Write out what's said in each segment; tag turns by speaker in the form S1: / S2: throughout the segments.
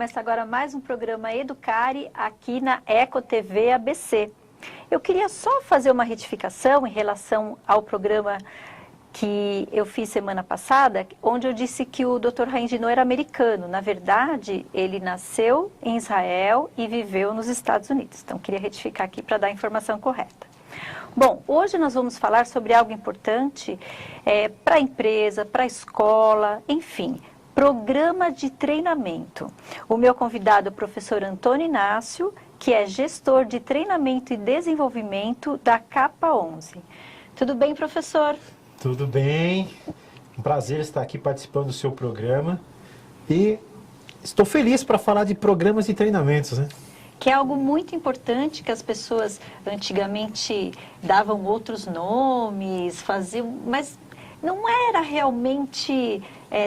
S1: Começa agora mais um programa Educare aqui na Eco TV ABC. Eu queria só fazer uma retificação em relação ao programa que eu fiz semana passada, onde eu disse que o Dr. Raim Dino era americano. Na verdade, ele nasceu em Israel e viveu nos Estados Unidos. Então, queria retificar aqui para dar a informação correta. Bom, hoje nós vamos falar sobre algo importante para a empresa, para a escola, enfim, programa de treinamento. O meu convidado é o professor Antônio Inácio, que é gestor de treinamento e desenvolvimento da Capa 11. Tudo bem, professor?
S2: Tudo bem, um prazer estar aqui participando do seu programa e estou feliz para falar de programas e treinamentos, né?
S1: Que é algo muito importante, que as pessoas antigamente davam outros nomes, faziam, mas não era realmente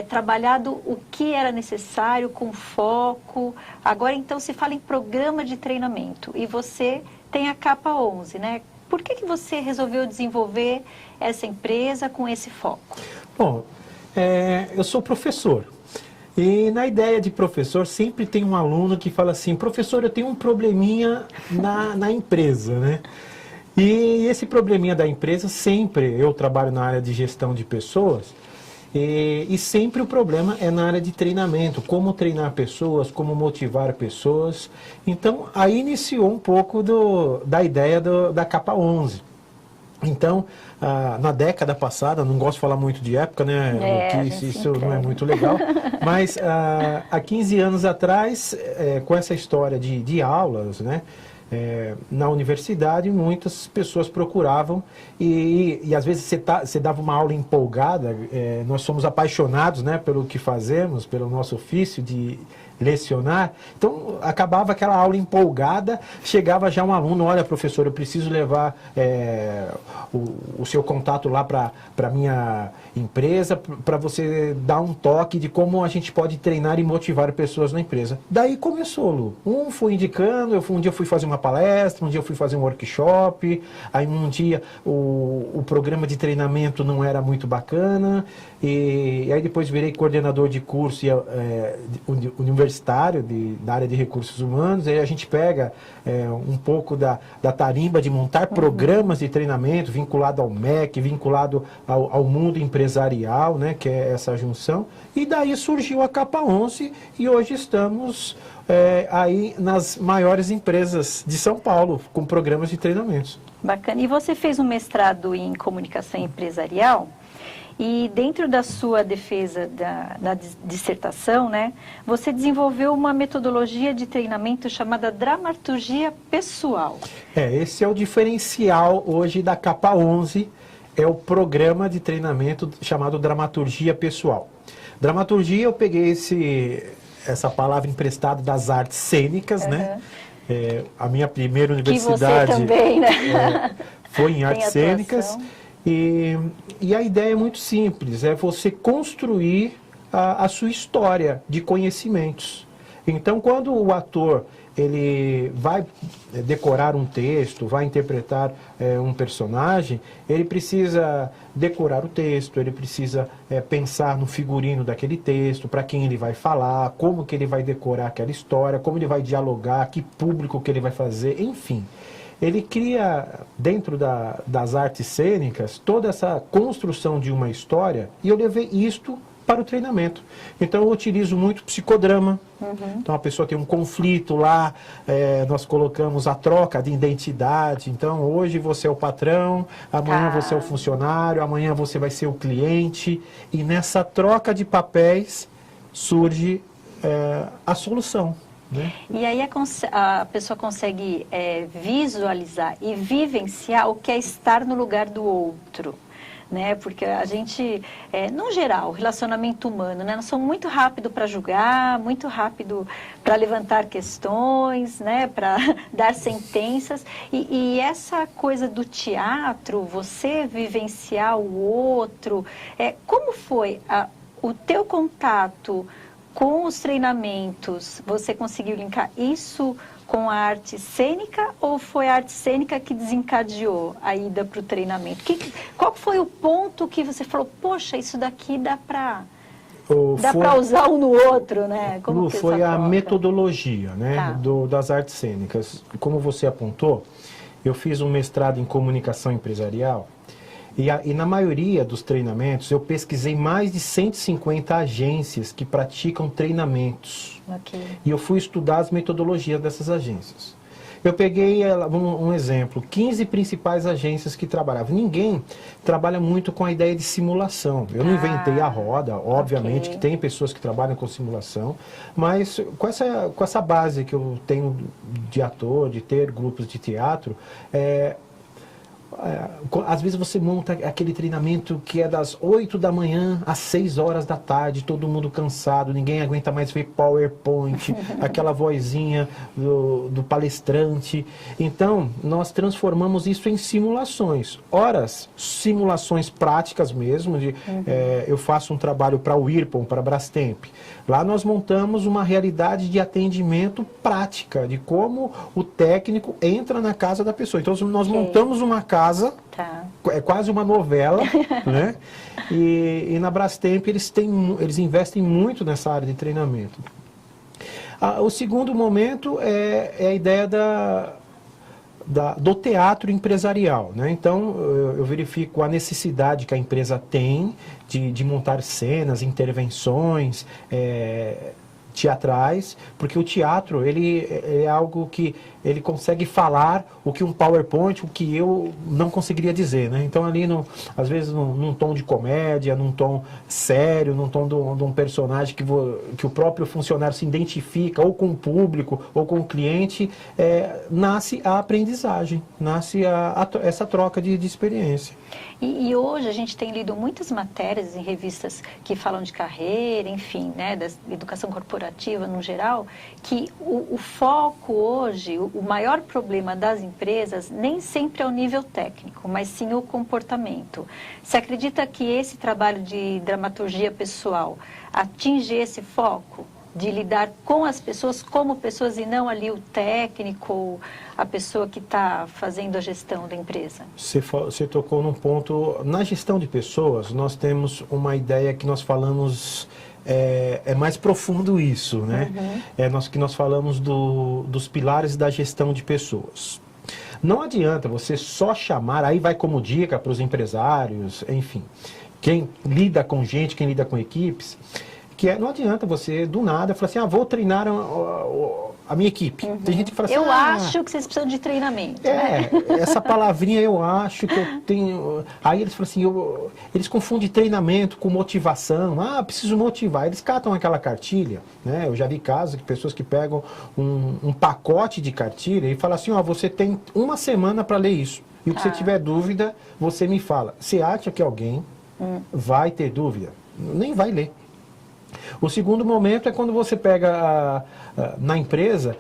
S1: trabalhado o que era necessário, com foco. Agora, então, se fala em programa de treinamento e você tem a Capa 11, né? Por que você resolveu desenvolver essa empresa com esse foco?
S2: Bom, eu sou professor. E na ideia de professor, sempre tem um aluno que fala assim, professor, eu tenho um probleminha na empresa, né? E esse probleminha da empresa, sempre, eu trabalho na área de gestão de pessoas, e sempre o problema é na área de treinamento, como treinar pessoas, como motivar pessoas. Então, aí iniciou um pouco da ideia da Capa 11. Então, na década passada, não gosto de falar muito de época, né? Isso não é muito legal, mas há 15 anos atrás, com essa história de aulas, né? Na universidade, muitas pessoas procuravam e às vezes você dava uma aula empolgada, nós somos apaixonados, né, pelo que fazemos, pelo nosso ofício de lecionar, então acabava aquela aula empolgada, chegava já um aluno, olha professor, eu preciso levar o seu contato lá para a minha empresa, para você dar um toque de como a gente pode treinar e motivar pessoas na empresa. Daí começou, Lu. Um foi indicando, um dia eu fui fazer uma palestra, um dia eu fui fazer um workshop, aí um dia o programa de treinamento não era muito bacana, e aí depois virei coordenador de curso universitário da área de recursos humanos, aí a gente pega um pouco da tarimba de montar programas de treinamento vinculado ao MEC, vinculado ao mundo empresarial, né, que é essa junção, e daí surgiu a Capa 11 e hoje estamos aí nas maiores empresas de São Paulo com programas de treinamentos.
S1: Bacana. E você fez um mestrado em comunicação empresarial? E dentro da sua defesa da dissertação, né, você desenvolveu uma metodologia de treinamento chamada dramaturgia pessoal.
S2: Esse é o diferencial hoje da Capa 11, é o programa de treinamento chamado dramaturgia pessoal. Dramaturgia, eu peguei essa palavra emprestada das artes cênicas, né? A minha primeira universidade
S1: que você também, né?
S2: Foi em artes cênicas. E a ideia é muito simples, é você construir a sua história de conhecimentos. Então, quando o ator ele vai decorar um texto, vai interpretar um personagem, ele precisa decorar o texto, ele precisa pensar no figurino daquele texto, para quem ele vai falar, como que ele vai decorar aquela história, como ele vai dialogar, que público que ele vai fazer, enfim. Ele cria, dentro das artes cênicas, toda essa construção de uma história, e eu levei isto para o treinamento. Então, eu utilizo muito psicodrama. Então, a pessoa tem um conflito lá, nós colocamos a troca de identidade. Então, hoje você é o patrão, amanhã você é o funcionário, amanhã você vai ser o cliente. E nessa troca de papéis surge a solução. Né?
S1: E aí a pessoa consegue visualizar e vivenciar o que é estar no lugar do outro, né? Porque a gente, no geral, o relacionamento humano, né? Nós somos muito rápido para julgar, muito rápido para levantar questões, né? Para dar sentenças. E essa coisa do teatro, você vivenciar o outro, como foi o teu contato com os treinamentos? Você conseguiu linkar isso com a arte cênica ou foi a arte cênica que desencadeou a ida para o treinamento? Qual foi o ponto que você falou, poxa, isso daqui dá para Dá para usar um no outro, né? Como que
S2: foi
S1: essa
S2: a
S1: troca?
S2: metodologia, né,
S1: Tá.
S2: das artes cênicas. Como você apontou, eu fiz um mestrado em comunicação empresarial e na maioria dos treinamentos eu pesquisei mais de 150 agências que praticam treinamentos.
S1: Ok.
S2: E eu fui estudar as metodologias dessas agências. Eu peguei um exemplo, 15 principais agências que trabalhavam. Ninguém trabalha muito com a ideia de simulação. Eu não inventei a roda, obviamente que tem pessoas que trabalham com simulação, mas com essa base que eu tenho de ator, de ter grupos de teatro, às vezes você monta aquele treinamento que é das 8 da manhã às 6 horas da tarde, todo mundo cansado, ninguém aguenta mais ver PowerPoint, aquela vozinha do palestrante. Então, nós transformamos isso em simulações. Horas, simulações práticas mesmo. Eu faço um trabalho para o IRPON, para a Brastemp. Lá nós montamos uma realidade de atendimento prática, de como o técnico entra na casa da pessoa. Então, nós montamos uma casa, é quase uma novela, né? E na Brastemp eles investem muito nessa área de treinamento. O segundo momento é a ideia do teatro empresarial, né? Então, eu verifico a necessidade que a empresa tem de montar cenas, intervenções teatrais, porque o teatro ele é algo que ele consegue falar o que um PowerPoint, o que eu não conseguiria dizer, né? Então ali, às vezes num tom de comédia, num tom sério, num tom de um personagem que o próprio funcionário se identifica ou com o público ou com o cliente, nasce a aprendizagem, nasce essa troca de experiência.
S1: E hoje a gente tem lido muitas matérias em revistas que falam de carreira, enfim, né, da educação corporativa no geral, que o foco hoje, o maior problema das empresas nem sempre é o nível técnico, mas sim o comportamento. Você acredita que esse trabalho de dramaturgia pessoal atinge esse foco? De lidar com as pessoas como pessoas e não ali o técnico, a pessoa que está fazendo a gestão da empresa?
S2: Você tocou num ponto. Na gestão de pessoas, nós temos uma ideia que nós falamos, é mais profundo isso, né? Que nós falamos dos pilares da gestão de pessoas. Não adianta você só chamar, aí vai como dica para os empresários, enfim, quem lida com gente, quem lida com equipes, não adianta você, do nada, falar assim, vou treinar a minha equipe. Tem gente que fala assim,
S1: eu acho que vocês precisam de treinamento. Né?
S2: Essa palavrinha eu acho que eu tenho... Aí eles falam assim, eles confundem treinamento com motivação. Preciso motivar. Eles catam aquela cartilha, né? Eu já vi casos de pessoas que pegam um pacote de cartilha e falam assim, você tem uma semana para ler isso. E o que você tiver dúvida, você me fala. Você acha que alguém vai ter dúvida? Nem vai ler. O segundo momento é quando você pega na empresa,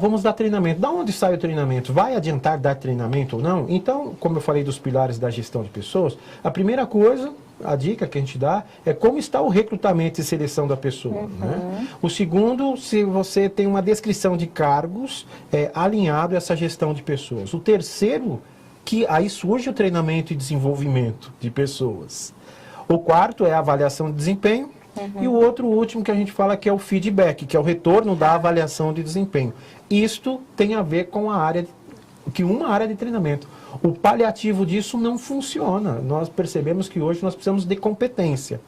S2: vamos dar treinamento. Da onde sai o treinamento? Vai adiantar dar treinamento ou não? Então, como eu falei dos pilares da gestão de pessoas, a primeira coisa, a dica que a gente dá, é como está o recrutamento e seleção da pessoa. Né? O segundo, se você tem uma descrição de cargos alinhado a essa gestão de pessoas. O terceiro, que aí surge o treinamento e desenvolvimento de pessoas. O quarto é a avaliação de desempenho. E o último que a gente fala que é o feedback, que é o retorno da avaliação de desempenho. Isto tem a ver com uma área de treinamento. O paliativo disso não funciona. Nós percebemos que hoje nós precisamos de competência.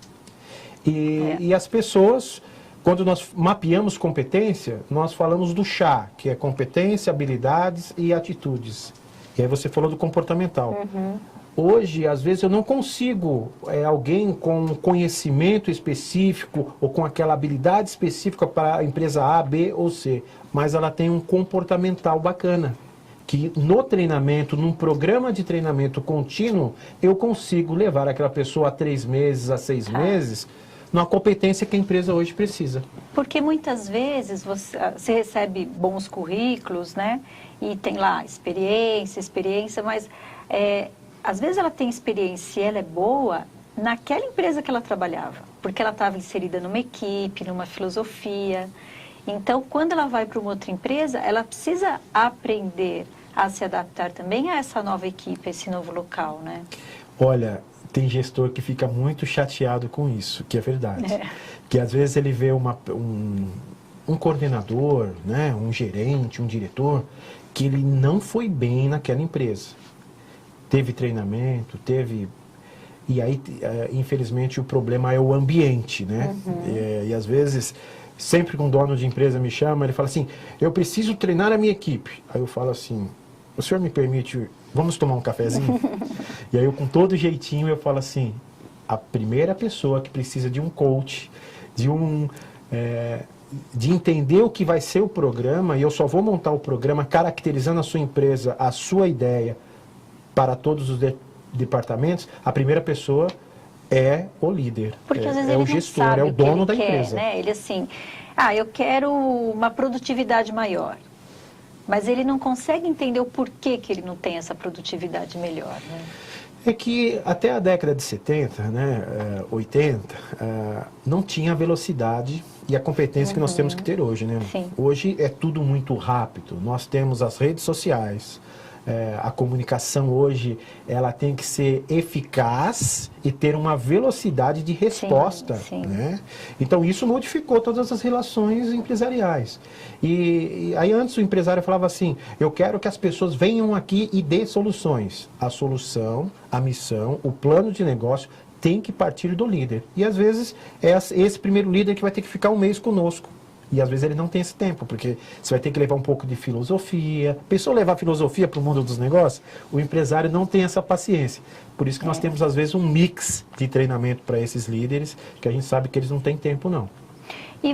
S2: E as pessoas, quando nós mapeamos competência, nós falamos do chá, que é competência, habilidades e atitudes. E aí você falou do comportamental. Hoje, às vezes, eu não consigo alguém com conhecimento específico ou com aquela habilidade específica para a empresa A, B ou C, mas ela tem um comportamental bacana, que no treinamento, num programa de treinamento contínuo, eu consigo levar aquela pessoa a 3 meses, a 6 meses, numa competência que a empresa hoje precisa.
S1: Porque muitas vezes você recebe bons currículos, né? E tem lá experiência, mas... às vezes ela tem experiência e ela é boa naquela empresa que ela trabalhava, porque ela estava inserida numa equipe, numa filosofia. Então, quando ela vai para uma outra empresa, ela precisa aprender a se adaptar também a essa nova equipe, a esse novo local, né?
S2: Olha, tem gestor que fica muito chateado com isso, que é verdade. Que às vezes ele vê um coordenador, né, um gerente, um diretor, que ele não foi bem naquela empresa. Teve treinamento, e aí, infelizmente, o problema é o ambiente, né? E às vezes, sempre que um dono de empresa me chama, ele fala assim, eu preciso treinar a minha equipe. Aí eu falo assim, o senhor me permite, vamos tomar um cafezinho? E aí eu, com todo jeitinho, eu falo assim, a primeira pessoa que precisa de um coach, de entender o que vai ser o programa, e eu só vou montar o programa caracterizando a sua empresa, a sua ideia, para todos os departamentos, a primeira pessoa é o líder,
S1: porque às vezes ele
S2: o gestor,
S1: não sabe
S2: é o dono
S1: que
S2: da
S1: ele quer,
S2: empresa.
S1: Né? Ele assim, eu quero uma produtividade maior, mas ele não consegue entender o porquê que ele não tem essa produtividade melhor, né?
S2: É que até a década de 70, né, 80, não tinha a velocidade e a competência que nós temos que ter hoje, né?
S1: Sim.
S2: Hoje é tudo muito rápido, nós temos as redes sociais, a comunicação hoje, ela tem que ser eficaz e ter uma velocidade de resposta,
S1: sim.
S2: né? Então isso modificou todas as relações empresariais. E aí antes o empresário falava assim, eu quero que as pessoas venham aqui e dê soluções. A solução, a missão, o plano de negócio tem que partir do líder. E às vezes é esse primeiro líder que vai ter que ficar um mês conosco. E às vezes ele não tem esse tempo, porque você vai ter que levar um pouco de filosofia. Pensou levar filosofia para o mundo dos negócios? O empresário não tem essa paciência. Por isso que nós temos, às vezes, um mix de treinamento para esses líderes, que a gente sabe que eles não têm tempo, não.
S1: E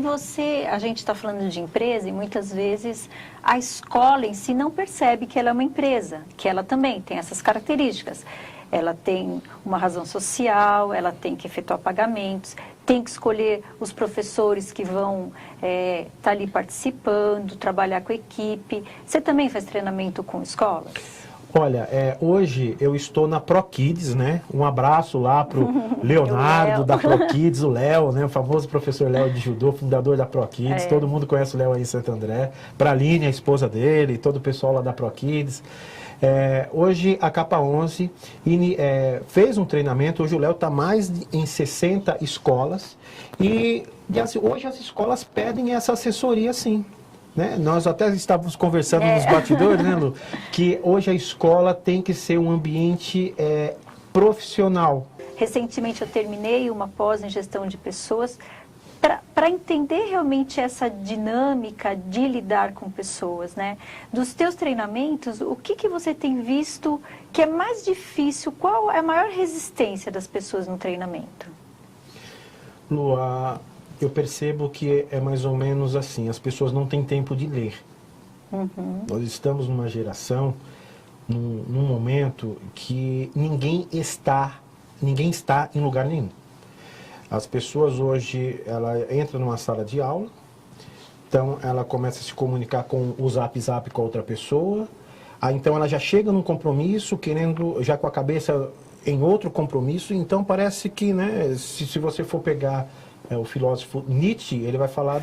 S1: a gente está falando de empresa e muitas vezes a escola em si não percebe que ela é uma empresa, que ela também tem essas características. Ela tem uma razão social, ela tem que efetuar pagamentos, tem que escolher os professores que vão estar ali participando, trabalhar com a equipe. Você também faz treinamento com escolas?
S2: Olha, hoje eu estou na ProKids, né? Um abraço lá para o Leonardo da ProKids, o Léo, né? O famoso professor Léo de judô, fundador da ProKids. Todo mundo conhece o Léo aí em Santo André. Para a Aline, a esposa dele, todo o pessoal lá da ProKids. Hoje a Capa 11 fez um treinamento, hoje o Léo está mais em 60 escolas e assim, hoje as escolas pedem essa assessoria sim. Né? Nós até estávamos conversando nos bastidores, né, Lu? Que hoje a escola tem que ser um ambiente profissional.
S1: Recentemente eu terminei uma pós em gestão de pessoas para entender realmente essa dinâmica de lidar com pessoas, né? Dos teus treinamentos, o que você tem visto que é mais difícil? Qual é a maior resistência das pessoas no treinamento?
S2: Lu, eu percebo que é mais ou menos assim, as pessoas não têm tempo de ler. Nós estamos numa geração, num momento que ninguém está em lugar nenhum. As pessoas hoje, ela entra numa sala de aula, então ela começa a se comunicar com o zap com a outra pessoa, então ela já chega num compromisso, já com a cabeça em outro compromisso, então parece que, né, se você for pegar o filósofo Nietzsche, ele vai falar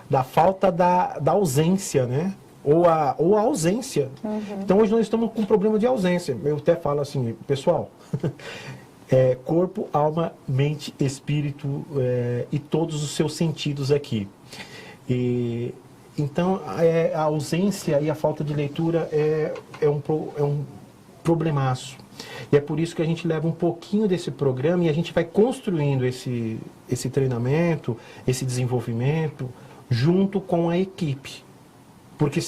S2: da falta da ausência, né? Ou a ausência. Então hoje nós estamos com um problema de ausência. Eu até falo assim, pessoal, corpo, alma, mente, espírito e todos os seus sentidos aqui. Então a ausência e a falta de leitura é um problemaço. E é por isso que a gente leva um pouquinho desse programa e a gente vai construindo esse treinamento, esse desenvolvimento, junto com a equipe. Porque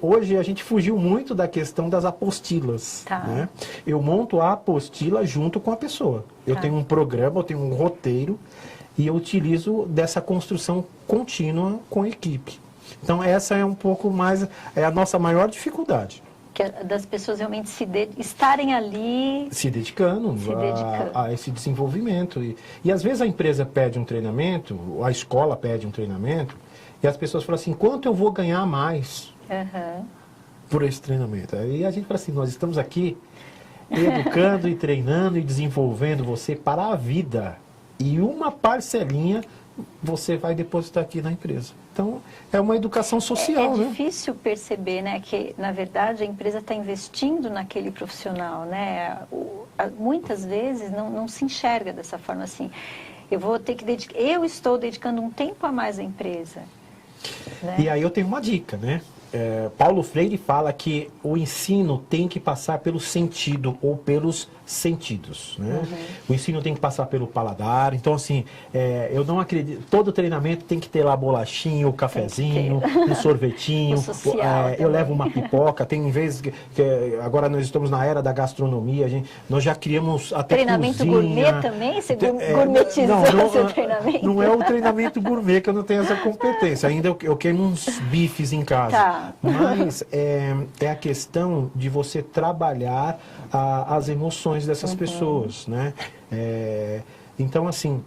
S2: hoje a gente fugiu muito da questão das apostilas. Né? Eu monto a apostila junto com a pessoa. Eu tenho um programa, eu tenho um roteiro e eu utilizo dessa construção contínua com a equipe. Então essa é um pouco mais, a nossa maior dificuldade.
S1: Que das pessoas realmente estarem ali...
S2: Se dedicando a esse desenvolvimento. E às vezes a empresa pede um treinamento, a escola pede um treinamento, e as pessoas falam assim, quanto eu vou ganhar mais por esse treinamento? Aí a gente fala assim, nós estamos aqui educando e treinando e desenvolvendo você para a vida. E uma parcelinha você vai depositar aqui na empresa. Então, é uma educação social, né? É
S1: difícil perceber, né, que, na verdade, a empresa está investindo naquele profissional, né? muitas vezes não se enxerga dessa forma assim. Eu estou dedicando um tempo a mais à empresa. Né?
S2: E aí eu tenho uma dica, né? Paulo Freire fala que o ensino tem que passar pelo sentido ou pelos sentidos, né? O ensino tem que passar pelo paladar. Então, assim, eu não acredito... Todo treinamento tem que ter lá bolachinho, o cafezinho, um sorvetinho. Eu levo uma pipoca. Tem vezes que agora nós estamos na era da gastronomia. Nós já criamos até
S1: treinamento
S2: cozinha.
S1: Gourmet também? Você gourmetizou seu treinamento?
S2: Não é o treinamento gourmet que eu não tenho essa competência. Ainda eu queimo uns bifes em casa.
S1: Tá.
S2: Mas é a questão de você trabalhar as emoções dessas pessoas, né? Então, assim,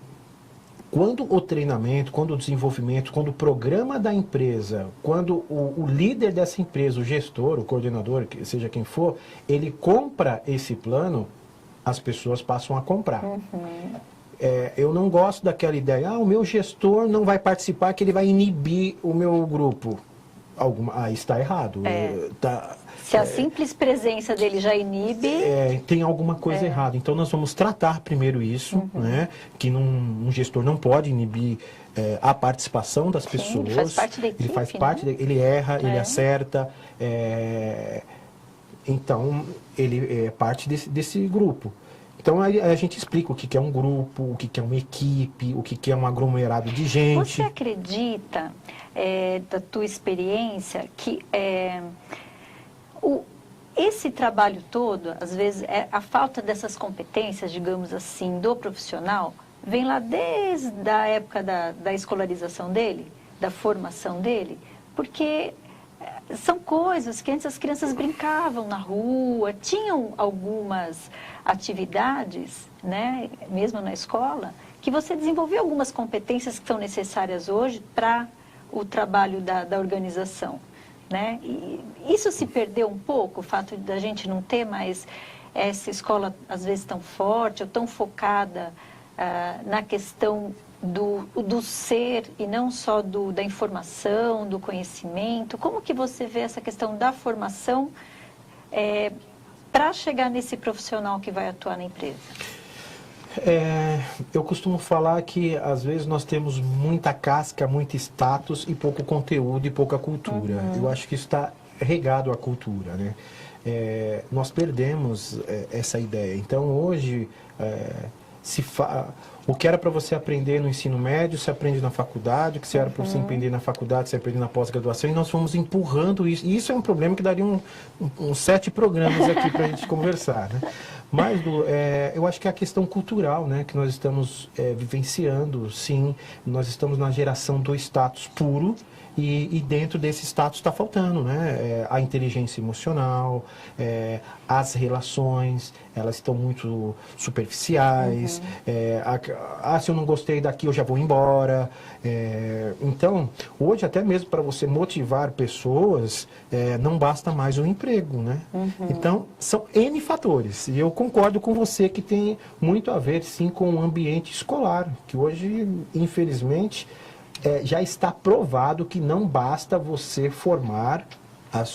S2: quando o treinamento, quando o desenvolvimento, quando o programa da empresa, quando o líder dessa empresa, o gestor, o coordenador, seja quem for, ele compra esse plano, as pessoas passam a comprar. Eu não gosto daquela ideia, o meu gestor não vai participar, que ele vai inibir o meu grupo. Está errado.
S1: Se a simples presença dele já inibe...
S2: tem alguma coisa errada. Então, nós vamos tratar primeiro isso, né? Que um gestor não pode inibir a participação das pessoas.
S1: Ele faz parte da equipe,
S2: ele faz parte, ele erra, ele acerta. Então, ele é parte desse grupo. Então, a gente explica o que é um grupo, o que é uma equipe, o que é um aglomerado de gente.
S1: Você acredita, da tua experiência, que esse trabalho todo, às vezes, a falta dessas competências, digamos assim, do profissional, vem lá desde a época da escolarização dele, da formação dele, porque são coisas que antes as crianças brincavam na rua, tinham algumas atividades, né, mesmo na escola, que você desenvolveu algumas competências que são necessárias hoje para o trabalho da organização. Né? E isso se perdeu um pouco, o fato da gente não ter mais essa escola, às vezes, tão forte ou tão focada na questão do ser e não só da informação, do conhecimento. Como que você vê essa questão da formação para chegar nesse profissional que vai atuar na empresa?
S2: Eu costumo falar que às vezes nós temos muita casca, muito status e pouco conteúdo e pouca cultura. Eu acho que isso está regado à cultura, né? Nós perdemos essa ideia. Então hoje o que era para você aprender no ensino médio, você aprende na faculdade, o que era para você aprender na faculdade, você aprende na pós-graduação, e nós fomos empurrando isso. E isso é um problema que daria uns 7 programas aqui para a gente conversar, né? Mas eu acho que é a questão cultural, né, que nós estamos vivenciando, sim. Nós estamos na geração do status puro, e dentro desse status está faltando, né? A inteligência emocional, as relações, elas estão muito superficiais. Se eu não gostei daqui, eu já vou embora. Então, hoje, até mesmo para você motivar pessoas, não basta mais um emprego, né? Então, são N fatores. E eu concordo com você que tem muito a ver, sim, com o ambiente escolar, que hoje, infelizmente... já está provado que não basta você formar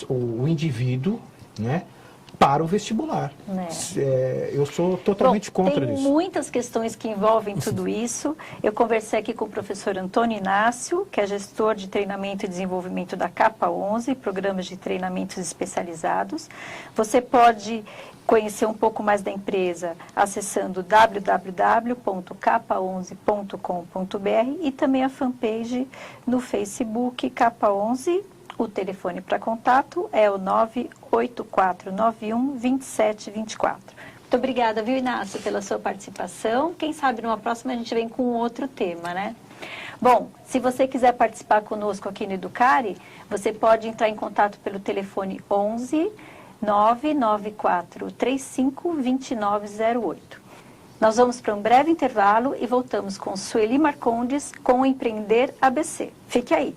S2: o indivíduo, né, para o vestibular. Eu sou totalmente contra isso.
S1: Tem muitas questões que envolvem tudo isso. Eu conversei aqui com o professor Antônio Inácio, que é gestor de treinamento e desenvolvimento da Capa 11, programas de treinamentos especializados. Você pode conhecer um pouco mais da empresa acessando www.capa11.com.br e também a fanpage no Facebook Capa 11. O telefone para contato é o 98491-2724. Muito obrigada, viu, Inácio, pela sua participação. Quem sabe numa próxima a gente vem com outro tema, né? Bom, se você quiser participar conosco aqui no Educare, você pode entrar em contato pelo telefone 11 994 35 2908. Nós vamos para um breve intervalo e voltamos com Sueli Marcondes com o Empreender ABC. Fique aí.